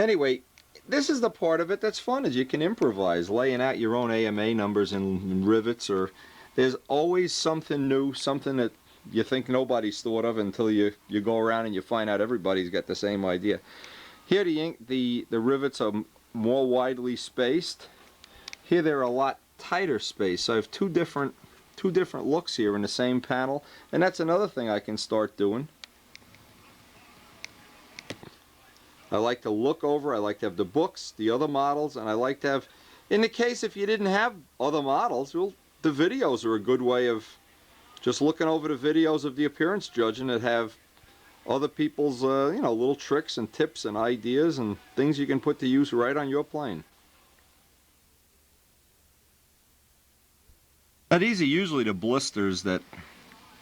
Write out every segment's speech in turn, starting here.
Anyway, this is the part of it that's fun, is you can improvise, laying out your own AMA numbers and rivets, or there's always something new, something that you think nobody's thought of until you go around and you find out everybody's got the same idea. Here the rivets are more widely spaced. Here they're a lot tighter spaced. So I have two different looks here in the same panel, and that's another thing I can start doing. I like to look over, I like to have the books, the other models, and I like to have, in the case if you didn't have other models, well, the videos are a good way of just looking over the videos of the appearance judging that have other people's you know, little tricks and tips and ideas and things you can put to use right on your plane. Now these are usually the blisters that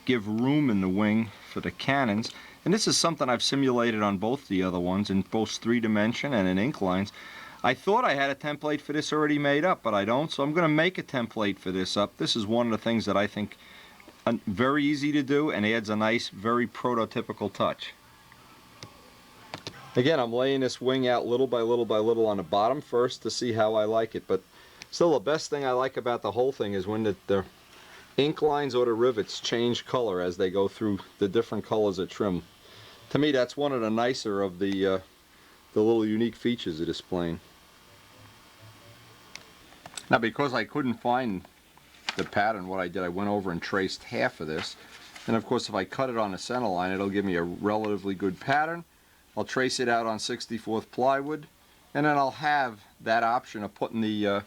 give room in the wing for the cannons, and this is something I've simulated on both the other ones in both 3-dimension and in ink lines. I thought I had a template for this already made up, but I don't, so I'm going to make a template for this up. This is one of the things that I think very easy to do and adds a nice, very prototypical touch. Again, I'm laying this wing out little by little by little on the bottom first to see how I like it, but still the best thing I like about the whole thing is when the ink lines or the rivets change color as they go through the different colors of trim. To me, that's one of the nicer of the little unique features of this plane. Now, because I couldn't find the pattern, what I did, I went over and traced half of this, and of course if I cut it on the center line, it'll give me a relatively good pattern. I'll trace it out on 64th plywood, and then I'll have that option of putting the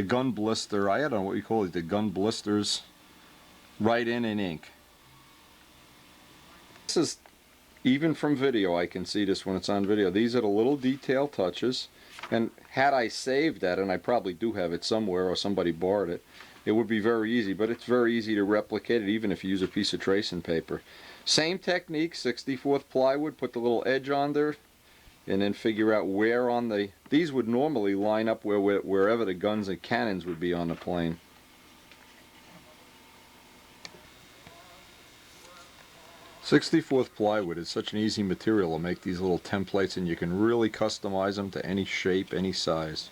gun blister, I don't know what you call it, the gun blisters, right in ink. This is, even from video I can see this when it's on video, these are the little detail touches, and had I saved that, and I probably do have it somewhere or somebody borrowed it, it would be very easy, but it's very easy to replicate it even if you use a piece of tracing paper. Same technique, 64th plywood, put the little edge on there, and then figure out where on these would normally line up wherever the guns and cannons would be on the plane. Sixty-fourth plywood is such an easy material to make these little templates, and you can really customize them to any shape, any size.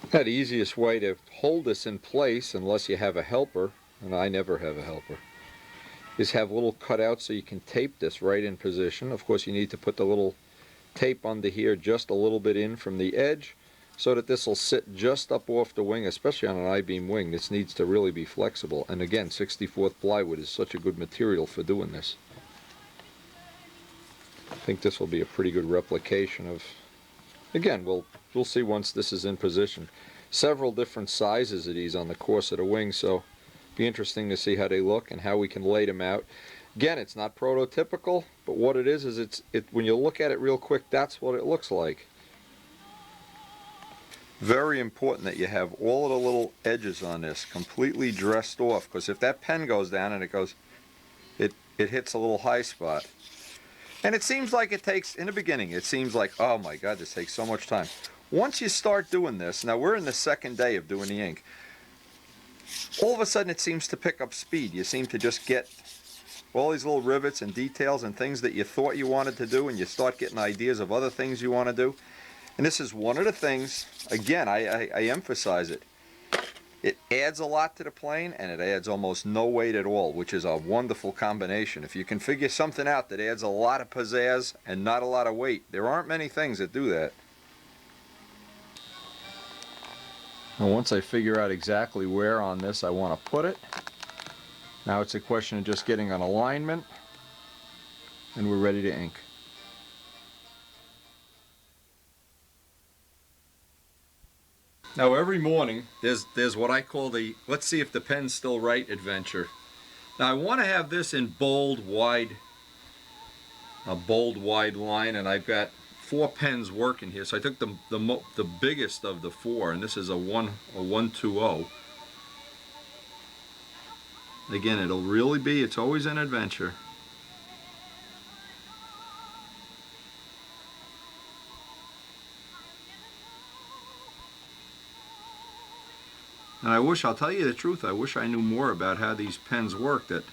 The easiest way to hold this in place, unless you have a helper, and I never have a helper, is have little cutouts so you can tape this right in position. Of course you need to put the little tape under here just a little bit in from the edge so that this will sit just up off the wing, especially on an I-beam wing. This needs to really be flexible, and again, 64th plywood is such a good material for doing this. I think this will be a pretty good replication of, again, we'll see once this is in position. Several different sizes of these on the course of the wing, so be interesting to see how they look and how we can lay them out. Again, it's not prototypical, but what it is when you look at it real quick, that's what it looks like. Very important that you have all of the little edges on this completely dressed off, because if that pen goes down and it hits a little high spot. And it seems like it takes, in the beginning, it seems like, oh my God, this takes so much time. Once you start doing this, now we're in the second day of doing the ink, all of a sudden it seems to pick up speed. You seem to just get all these little rivets and details and things that you thought you wanted to do, and you start getting ideas of other things you want to do. And this is one of the things, again, I emphasize it. It adds a lot to the plane, and it adds almost no weight at all, which is a wonderful combination. If you can figure something out that adds a lot of pizzazz and not a lot of weight, there aren't many things that do that. And once I figure out exactly where on this I want to put it, now it's a question of just getting an alignment, and we're ready to ink. Now every morning there's what I call the let's see if the pen's still right adventure. Now I want to have this in bold wide line, and I've got 4 pens working here, so I took the biggest of the 4, and this is a 120. Again, it'll really be, it's always an adventure. And I wish, I'll tell you the truth, I wish I knew more about how these pens work. That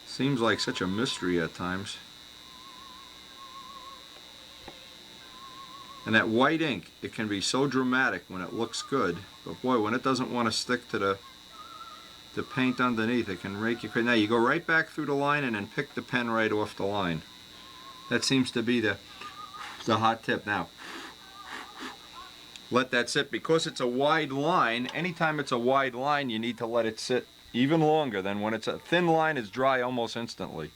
seems like such a mystery at times. And that white ink, it can be so dramatic when it looks good, but boy, when it doesn't want to stick to the paint underneath, it can rake you crazy. Now you go right back through the line and then pick the pen right off the line. That seems to be the hot tip. Now, let that sit. Because it's a wide line, anytime it's a wide line, you need to let it sit even longer than when it's a thin line. It's dry almost instantly.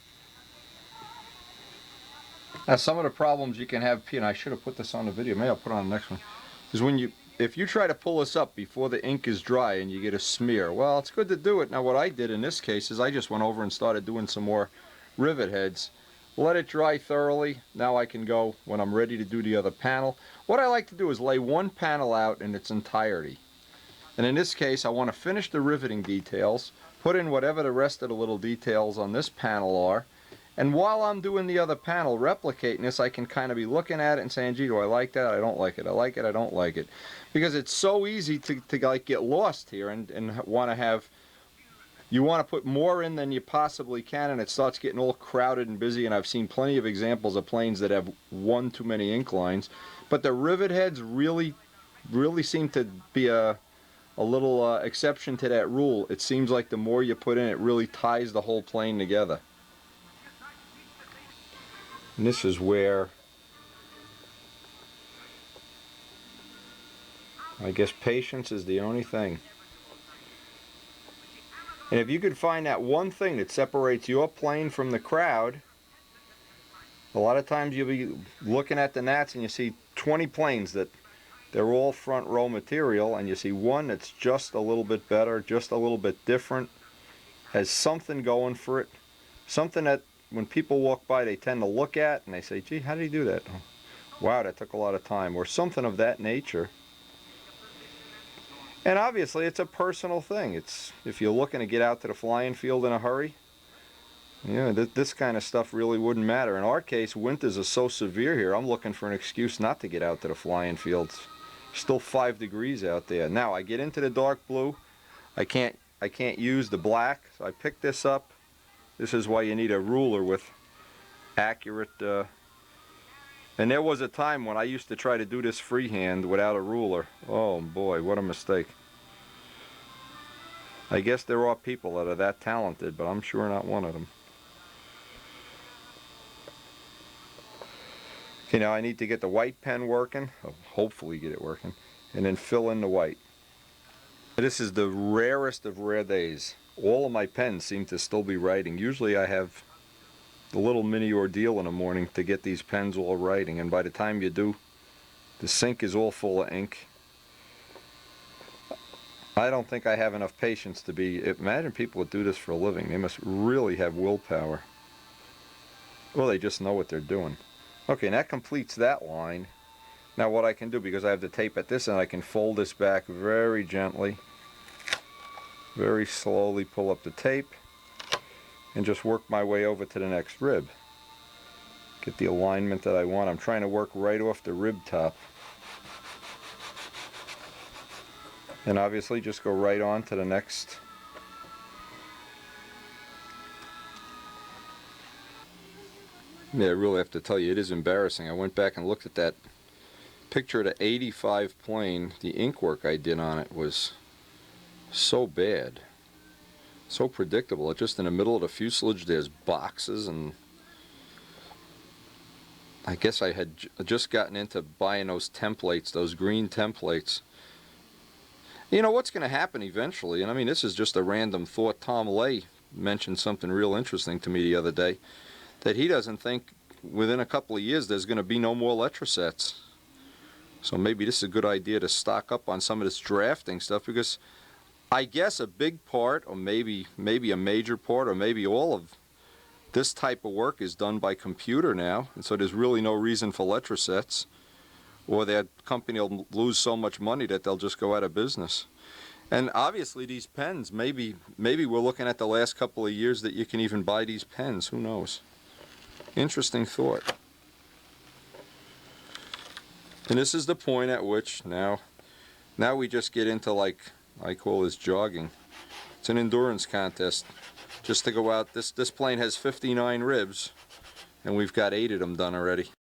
Now, some of the problems you can have, and I should have put this on the video, maybe I'll put it on the next one, is when if you try to pull this up before the ink is dry and you get a smear, well, it's good to do it. Now, what I did in this case is I just went over and started doing some more rivet heads. Let it dry thoroughly. Now I can go when I'm ready to do the other panel. What I like to do is lay one panel out in its entirety. And in this case, I want to finish the riveting details, put in whatever the rest of the little details on this panel are, and while I'm doing the other panel, replicating this, I can kind of be looking at it and saying, gee, do I like that? I don't like it. I like it. I don't like it. Because it's so easy to like get lost here and want to have, you want to put more in than you possibly can, and it starts getting all crowded and busy. And I've seen plenty of examples of planes that have one too many ink lines. But the rivet heads really seem to be a little exception to that rule. It seems like the more you put in, it really ties the whole plane together. And this is where I guess patience is the only thing. And if you could find that one thing that separates your plane from the crowd, a lot of times you'll be looking at the Nats and you see 20 planes that they're all front row material, and you see one that's just a little bit better, just a little bit different, has something going for it, something that when people walk by they tend to look at and they say, gee, how did he do that? Oh, wow, that took a lot of time, or something of that nature. And obviously it's a personal thing. It's if you're looking to get out to the flying field in a hurry, yeah, this kind of stuff really wouldn't matter. In our case, winters are so severe here, I'm looking for an excuse not to get out to the flying fields. Still 5 degrees out there. Now I get into the dark blue. I can't use the black, so I pick this up. This is why you need a ruler with accurate, and there was a time when I used to try to do this freehand without a ruler. Oh boy, what a mistake. I guess there are people that are that talented, but I'm sure not one of them. Okay, now I need to get the white pen working, hopefully get it working, and then fill in the white. This is the rarest of rare days. All of my pens seem to still be writing. Usually I have the little mini ordeal in the morning to get these pens all writing, and by the time you do, the sink is all full of ink. I don't think I have enough patience to be, imagine people that do this for a living. They must really have willpower. Well, they just know what they're doing. Okay, and that completes that line. Now what I can do, because I have the tape at this end, I can fold this back very gently. Very slowly pull up the tape and just work my way over to the next rib. Get the alignment that I want. I'm trying to work right off the rib top. And obviously just go right on to the next. Yeah, I really have to tell you, it is embarrassing. I went back and looked at that picture of the 85 plane. The ink work I did on it was so bad, so predictable. Just in the middle of the fuselage there's boxes, and I guess I had just gotten into buying those templates, those green templates. You know what's going to happen eventually, and I mean this is just a random thought. Tom Lay mentioned something real interesting to me the other day, that he doesn't think within a couple of years there's going to be no more Letrasets. So maybe this is a good idea to stock up on some of this drafting stuff, because I guess a big part, or maybe a major part, or maybe all of this type of work is done by computer now, and so there's really no reason for Letrasets, or that company will lose so much money that they'll just go out of business. And obviously these pens, maybe we're looking at the last couple of years that you can even buy these pens. Who knows? Interesting thought. And this is the point at which now we just get into, like I call this jogging. It's an endurance contest. Just to go out, this plane has 59 ribs, and we've got 8 of them done already.